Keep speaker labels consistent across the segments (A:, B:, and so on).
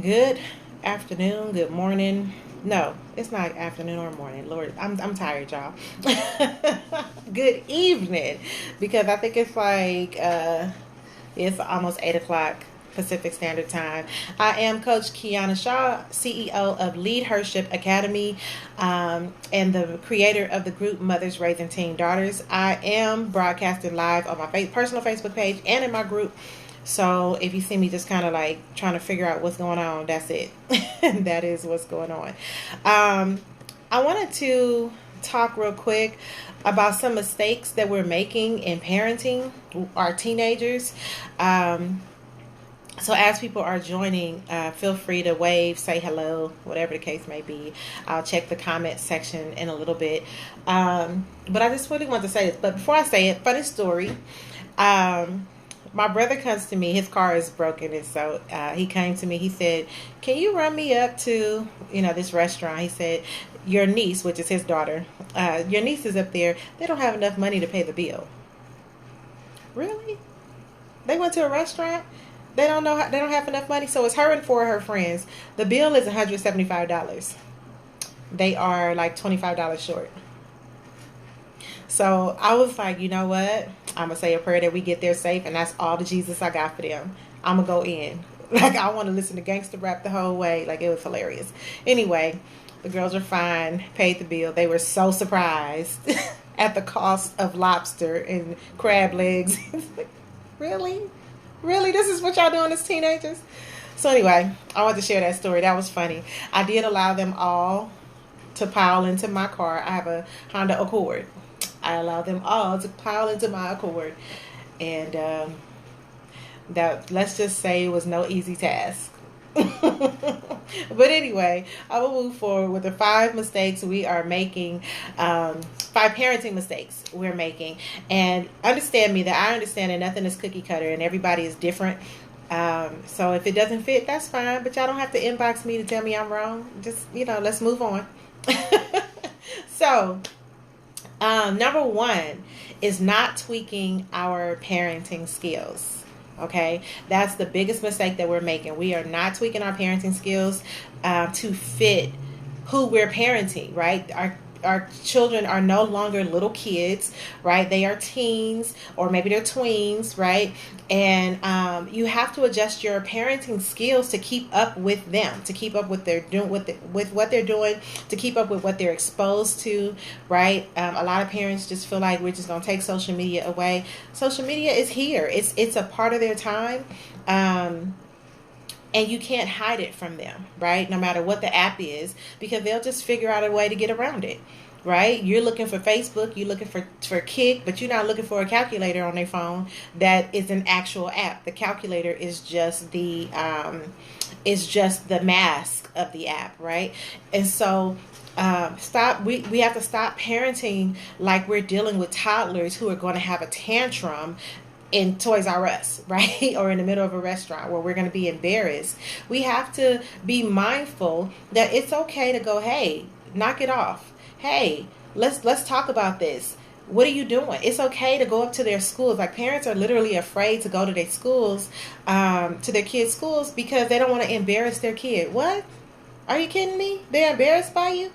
A: Good afternoon, good morning. No, it's not afternoon or morning. Lord, I'm tired, y'all. Good evening, because I think it's like it's almost 8 o'clock Pacific Standard Time. I am Coach Kiana Shaw, CEO of Lead Hership Academy, and the creator of the group Mothers Raising Teen Daughters. I am broadcasting live on my personal Facebook page and in my group. So if you see me just kind of like trying to figure out what's going on, that's it. That is what's going on. I wanted to talk real quick about some mistakes that we're making in parenting our teenagers. So as people are joining, feel free to wave, say hello, whatever the case may be. I'll check the comment section in a little bit. But I just really want to say this. But before I say it, funny story. My brother comes to me. His car is broken, and so he came to me. He said, "Can you run me up to this restaurant?" He said, "Your niece, which is his daughter, your niece is up there. They don't have enough money to pay the bill." Really? They went to a restaurant. They don't know. They don't have enough money. So it's her and four of her friends. The bill is $175. They are like $25 short. So I was like, you know what? I'm going to say a prayer that we get there safe, and that's all the Jesus I got for them. I'm going to go in. Like, I want to listen to gangster rap the whole way. Like, it was hilarious. Anyway, the girls were fine, paid the bill. They were so surprised at the cost of lobster and crab legs. Really? Really? This is what y'all doing as teenagers? So anyway, I wanted to share that story. That was funny. I did allow them all to pile into my car. I have a Honda Accord. I allowed them all to pile into my Accord, and that, let's just say, it was no easy task. But anyway, I will move forward with the 5 mistakes we are making, 5 parenting mistakes we're making. And understand me that I understand that nothing is cookie cutter and everybody is different. So if it doesn't fit, that's fine, but y'all don't have to inbox me to tell me I'm wrong. Just, let's move on. So, number 1 is not tweaking our parenting skills. Okay, that's the biggest mistake that we're making. We are not tweaking our parenting skills to fit who we're parenting, right? Our children are no longer little kids, right? They are teens, or maybe they're tweens, right? And you have to adjust your parenting skills to keep up with them, to keep up with with what they're doing, to keep up with what they're exposed to, right? A lot of parents just feel like we're just going to take social media away. Social media is here. It's a part of their time. And you can't hide it from them, right? No matter what the app is, because they'll just figure out a way to get around it, right? You're looking for Facebook, you're looking for Kik, but you're not looking for a calculator on their phone that is an actual app. The calculator is just the mask of the app, right? And so we have to stop parenting like we're dealing with toddlers who are going to have a tantrum in Toys R Us, right? Or in the middle of a restaurant where we're going to be embarrassed. We have to be mindful that it's okay to go, hey, knock it off. Hey, let's talk about this. What are you doing? It's okay to go up to their schools. Like, parents are literally afraid to go to their schools, to their kids' schools, because they don't want to embarrass their kid. What? Are you kidding me? They're embarrassed by you?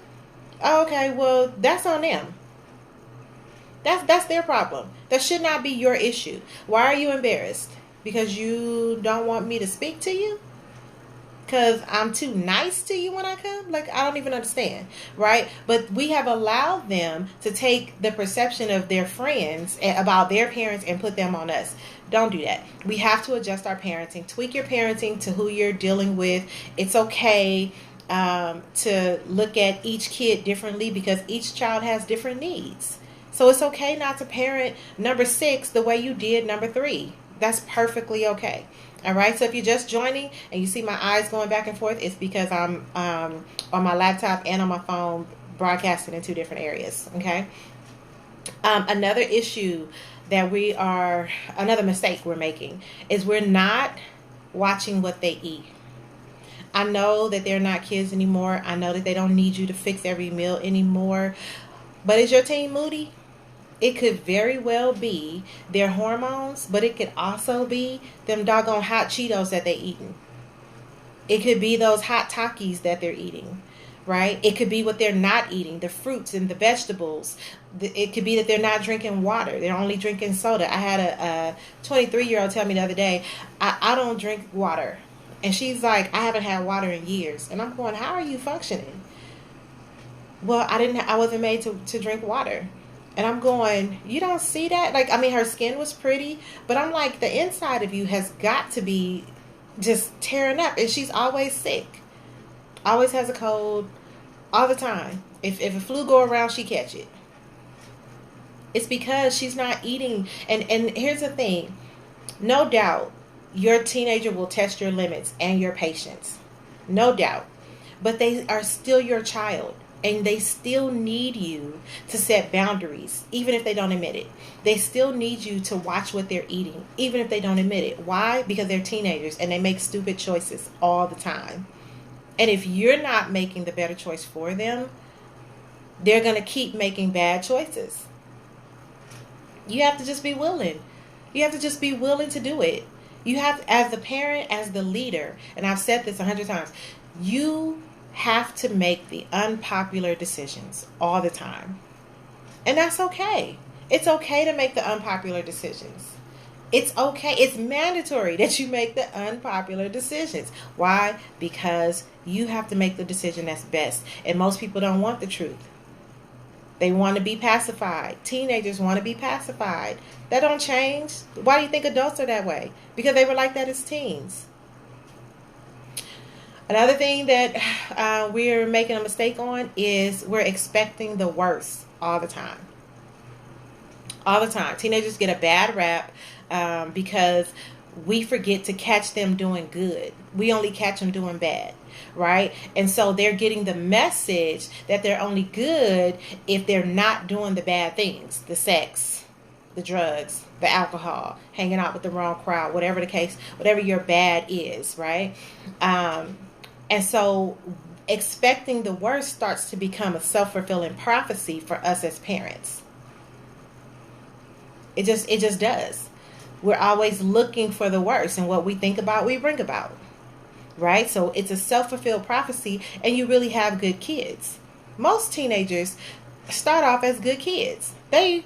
A: Oh, okay, well, that's on them. That's their problem. That should not be your issue. Why are you embarrassed? Because you don't want me to speak to you? Because I'm too nice to you when I come? Like, I don't even understand, right? But we have allowed them to take the perception of their friends about their parents and put them on us. Don't do that. We have to adjust our parenting. Tweak your parenting to who you're dealing with. It's okay to look at each kid differently, because each child has different needs. So it's okay not to parent number 6 the way you did number 3. That's perfectly okay. All right. So if you're just joining and you see my eyes going back and forth, it's because I'm on my laptop and on my phone broadcasting in 2 different areas. Okay. Another mistake we're making is we're not watching what they eat. I know that they're not kids anymore. I know that they don't need you to fix every meal anymore. But is your teen moody? It could very well be their hormones, but it could also be them doggone hot Cheetos that they eating. It could be those hot Takis that they're eating, right? It could be what they're not eating, the fruits and the vegetables. It could be that they're not drinking water. They're only drinking soda. I had a 23-year-old tell me the other day, I don't drink water. And she's like, I haven't had water in years. And I'm going, how are you functioning? Well, I wasn't made to drink water. And I'm going, you don't see that? Like, I mean, her skin was pretty, but I'm like, the inside of you has got to be just tearing up. And she's always sick. Always has a cold. All the time. If a flu go around, she catch it. It's because she's not eating. And here's the thing. No doubt, your teenager will test your limits and your patience. No doubt. But they are still your child. And they still need you to set boundaries, even if they don't admit it. They still need you to watch what they're eating, even if they don't admit it. Why? Because they're teenagers and they make stupid choices all the time. And if you're not making the better choice for them, they're going to keep making bad choices. You have to just be willing. You have to just be willing to do it. You have, as the parent, as the leader, and I've said this 100 times, you have to make the unpopular decisions all the time. And that's okay. It's okay to make the unpopular decisions. It's okay. It's mandatory that you make the unpopular decisions. Why? Because you have to make the decision that's best. And most people don't want the truth. They want to be pacified. Teenagers want to be pacified. That don't change. Why do you think adults are that way? Because they were like that as teens. Another thing that we're making a mistake on is we're expecting the worst all the time. All the time. Teenagers get a bad rap because we forget to catch them doing good. We only catch them doing bad, right? And so they're getting the message that they're only good if they're not doing the bad things, the sex, the drugs, the alcohol, hanging out with the wrong crowd, whatever the case, whatever your bad is, right? And so expecting the worst starts to become a self-fulfilling prophecy for us as parents. It just does. We're always looking for the worst, and what we think about, we bring about. Right? So it's a self-fulfilled prophecy, and you really have good kids. Most teenagers start off as good kids. They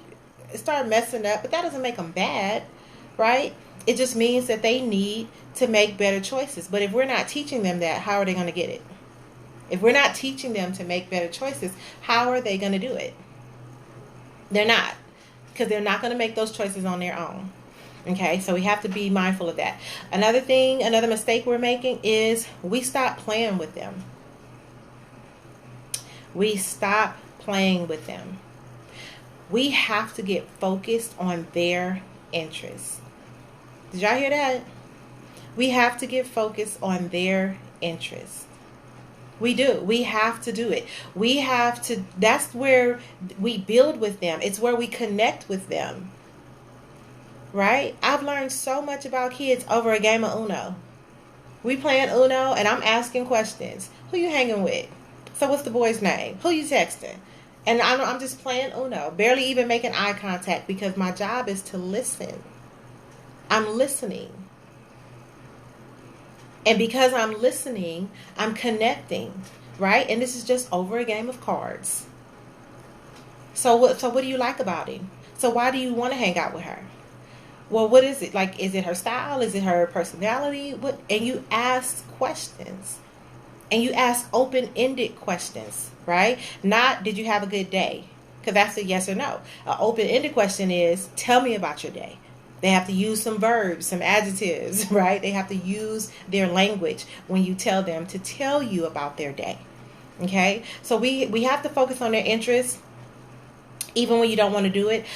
A: start messing up, but that doesn't make them bad, right? It just means that they need to make better choices. But if we're not teaching them that, how are they going to get it? If we're not teaching them to make better choices, how are they going to do it? They're not. Because they're not going to make those choices on their own. Okay, so we have to be mindful of that. Another mistake we're making is we stop playing with them. We stop playing with them. We have to get focused on their interests. Did y'all hear that? We have to get focused on their interests. We do. We have to do it. We have to. That's where we build with them. It's where we connect with them. Right? I've learned so much about kids over a game of Uno. We playing Uno and I'm asking questions. Who you hanging with? So what's the boy's name? Who you texting? And I'm just playing Uno. Barely even making eye contact because my job is to listen. I'm listening. And because I'm listening, I'm connecting. Right? And this is just over a game of cards. So what do you like about him? So why do you want to hang out with her? Well, what is it? Like, is it her style? Is it her personality? What? And you ask questions. And you ask open-ended questions, right? Not, did you have a good day? Because that's a yes or no. An open-ended question is, tell me about your day. They have to use some verbs, some adjectives, right? They have to use their language when you tell them to tell you about their day. Okay? So we have to focus on their interests, even when you don't want to do it.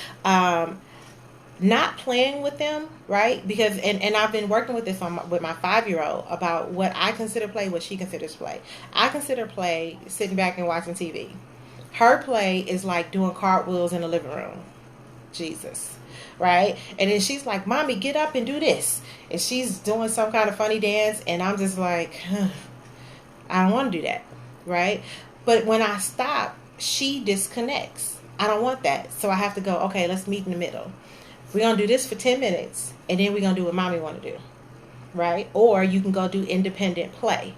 A: Not playing with them, right? Because and I've been working with this with my 5-year-old about what I consider play, what she considers play. I consider play sitting back and watching TV. Her play is like doing cartwheels in the living room. Jesus, right? And then she's like, "Mommy, get up and do this," and she's doing some kind of funny dance, and I'm just like, I don't want to do that, right? But when I stop, she disconnects. I don't want that, so I have to go. Okay, let's meet in the middle. We're going to do this for 10 minutes, and then we're going to do what Mommy want to do. right? Or you can go do independent play,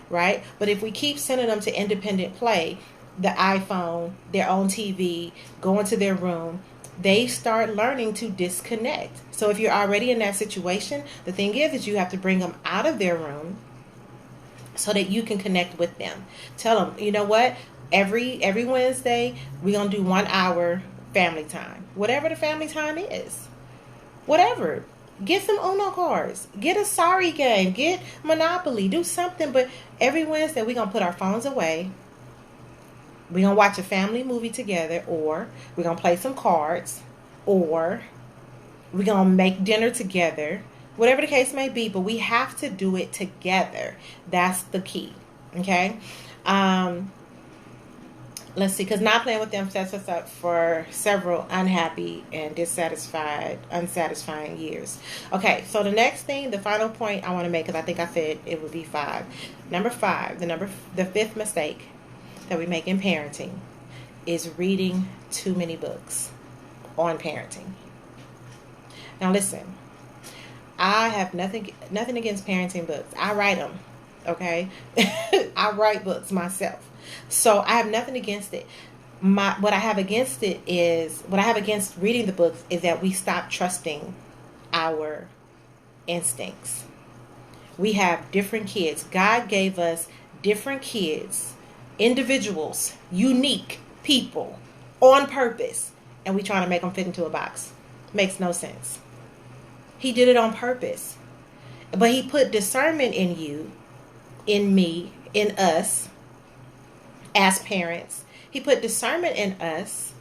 A: right? But if we keep sending them to independent play, the iPhone, their own TV, go into their room, they start learning to disconnect. So if you're already in that situation, the thing is you have to bring them out of their room so that you can connect with them. Tell them, you know what? Every Wednesday, we're going to do 1 hour family time. Whatever the family time is. Whatever. Get some Uno cards. Get a Sorry game. Get Monopoly. Do something. But every Wednesday, we're going to put our phones away. We're going to watch a family movie together. Or we're going to play some cards. Or we're going to make dinner together. Whatever the case may be. But we have to do it together. That's the key. Okay? Let's see, because not playing with them sets us up for several unhappy and unsatisfying years. Okay, so the next thing, the final point I want to make, because I think I said it would be 5. Number 5, the fifth mistake that we make in parenting is reading too many books on parenting. Now listen, I have nothing against parenting books. I write them, okay? I write books myself. So I have nothing against it. What I have against reading the books is that we stop trusting our instincts. We have different kids. God gave us different kids, individuals, unique people on purpose, and we trying to make them fit into a box. Makes no sense. He did it on purpose. But he put discernment in you, in me, in us, as parents. He put discernment in us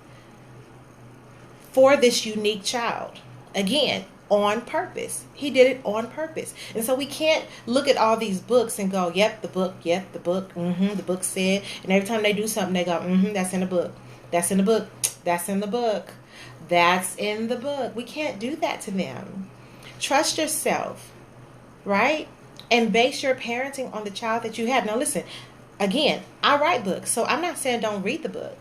A: for this unique child. Again, on purpose. He did it on purpose. And so we can't look at all these books and go, yep, the book, the book said. And every time they do something, they go, that's in the book. That's in the book. That's in the book. That's in the book. We can't do that to them. Trust yourself, right? And base your parenting on the child that you have. Now listen, again, I write books, so I'm not saying don't read the book,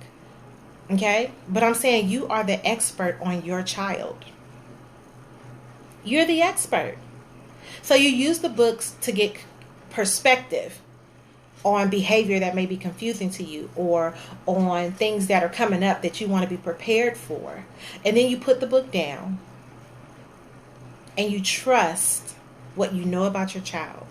A: okay? But I'm saying you are the expert on your child. You're the expert. So you use the books to get perspective on behavior that may be confusing to you, or on things that are coming up that you want to be prepared for. And then you put the book down and you trust what you know about your child.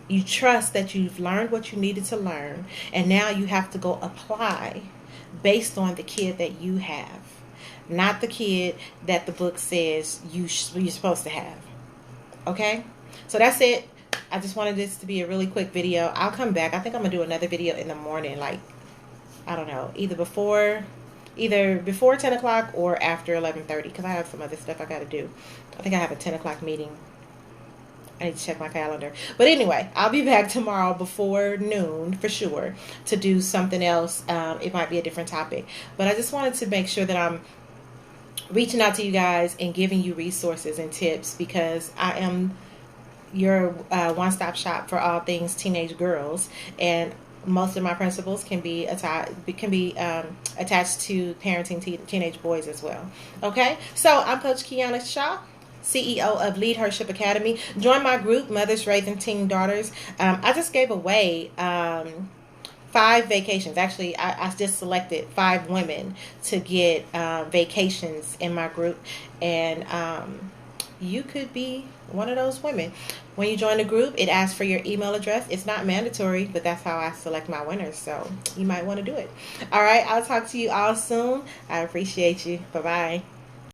A: You trust that you've learned what you needed to learn, and now you have to go apply based on the kid that you have, not the kid that the book says you're supposed to have. Okay? So that's it. I just wanted this to be a really quick video. I'll come back. I think I'm going to do another video in the morning, like, I don't know, either before 10 o'clock or after 11:30, because I have some other stuff I got to do. I think I have a 10 o'clock meeting. I need to check my calendar. But anyway, I'll be back tomorrow before noon for sure to do something else. It might be a different topic. But I just wanted to make sure that I'm reaching out to you guys and giving you resources and tips, because I am your one-stop shop for all things teenage girls. And most of my principles can be attached to parenting teenage boys as well. Okay? So I'm Coach Kiana Shaw, CEO of Leadership Academy. Join my group, Mothers Raising Teen Daughters. I just gave away 5 vacations. Actually, I just selected 5 women to get vacations in my group. And you could be one of those women. When you join the group, it asks for your email address. It's not mandatory, but that's how I select my winners. So you might want to do it. All right. I'll talk to you all soon. I appreciate you. Bye-bye.